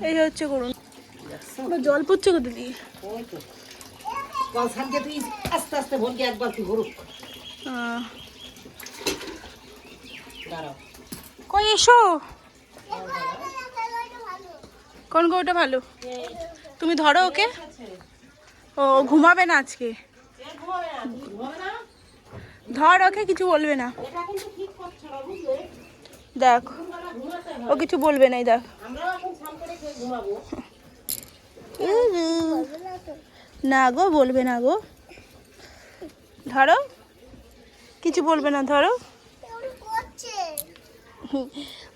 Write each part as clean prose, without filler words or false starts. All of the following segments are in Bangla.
এই হচ্ছে করুন, জল পড়ছে কোথা দিয়ে? আস্তে আস্তে ভরকে একবার তুই ভরুক। কই এসো। কোন গরুটা ভালো? তুমি ধরো ওকে। ও ঘুমাবে না আজকে, ধর ওকে, কিছু বলবে না। দেখ ও কিছু বলবে না, দেখ। না গো, বলবে না গো, ধরো, কিছু বলবে না, ধরো।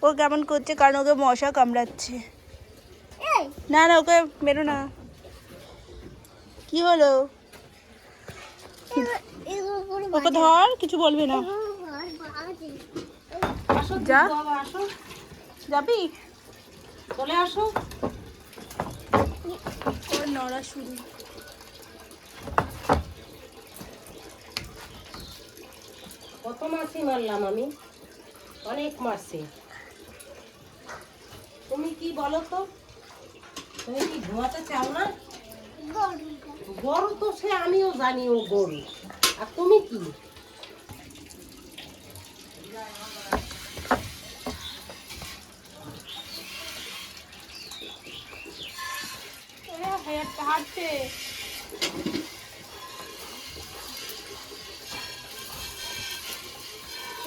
ও কেমন করছে কারণ ওকে মশা কামড়াচ্ছে। না না, ওকে মেরো না। কি হলো? ওকে ধর, কিছু বলবে না। যা, যাবি? চলে আসো। ওর নড়া শুরু। কত মাছই মারলাম আমি, অনেক মারছি। তুমি কি বলো তো, তুমি কি ঘুমাতে চাও না? গরু তো সে আমিও জানি ও গরু, আর তুমি কি? হাঁটছে।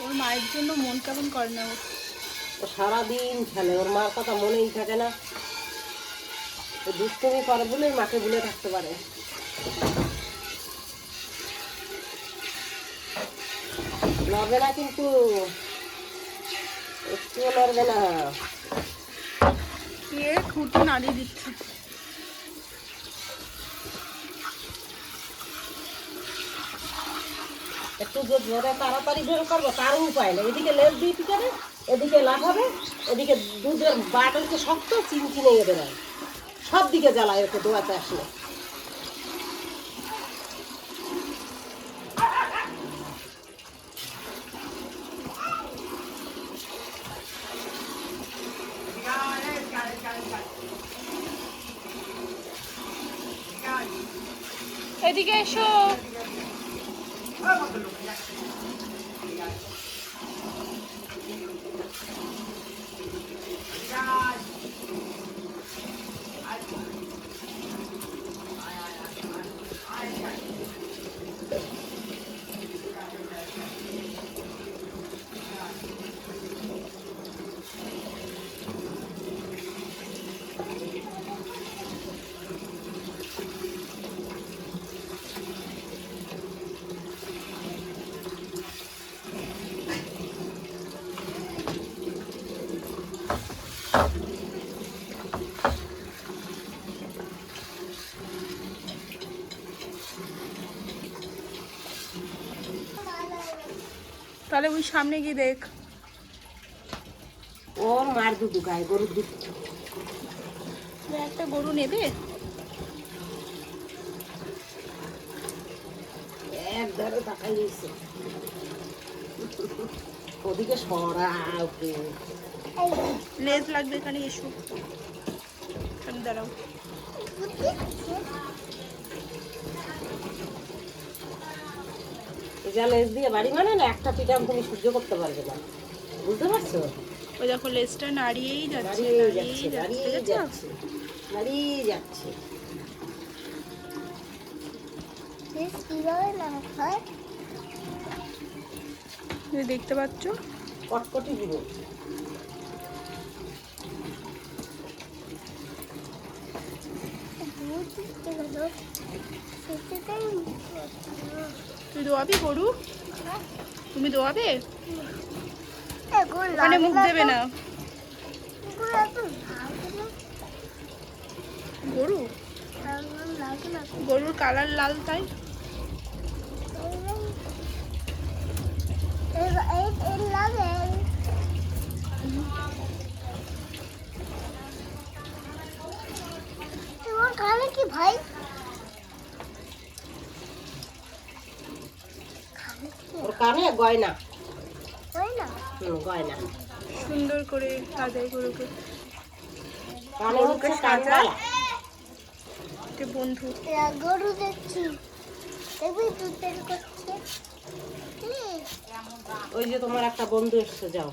ওর মায়ের জন্য মন কেমন করে না ও সারাদিন খেলে, ওর মার কথা মনেই থাকে না। ও দুষ্টুমি করে বলে মাকে ভুলে থাকতে পারে। লড়বে না কিন্তু, একটুও লড়বে না। কে খুঁটি নাড়িয়ে দিচ্ছে। একটু জোরে তাড়াতাড়ি বের করবো তার উপায় নেই। এদিকে লেজ দিয়ে পিটাবে, এদিকে লাফাবে, এদিকে দুধের বাটনকে শক্ত চিনচিনে এ বেড়ায়, সব দিকে জ্বালায় ওকে দোয়াতে আসলে। এদিকে এসো। তাহলে ওই সামনে গিয়ে দেখ। ওর মার দুধ গায়ে, গরুর দুধ। একটা গরু নেবে? একবারে তাকাই দিয়েছে। ওদিকে সরা ওকে। লেজ লাগবে এখানে, এসো এখানে দাঁড়াও। যা লেজ দিয়ে বাড়ি মানে না, একটা পিঠাম তুমি সহ্য করতে পারবে না, বুঝতে পারছো? ও দেখো লেজটা নাড়িয়েই যাচ্ছে, দাঁড়িয়ে যাচ্ছে, নাড়িয়েই দাঁড়িয়ে যাচ্ছে, যাচ্ছে, দাঁড়িয়ে যাচ্ছে। দেখতে পাচ্ছ কটকটি দিব। তুই দোয়াবি গরু? তুমি দোয়াবে? মানে মুখ দেবে না গরু, গরুর কালার লাল তাই। কি ভাই ওর কানে গয়না, গয়না গয়না সুন্দর করে সাজাই গরুকে। কানে হচ্ছে গরুকে সাজা। কানবালা। যে বন্ধু গরু দেখছি, দেখবি দুধ বের করছে। ওই যে তোমার একটা বন্ধু এসেছে, যাও।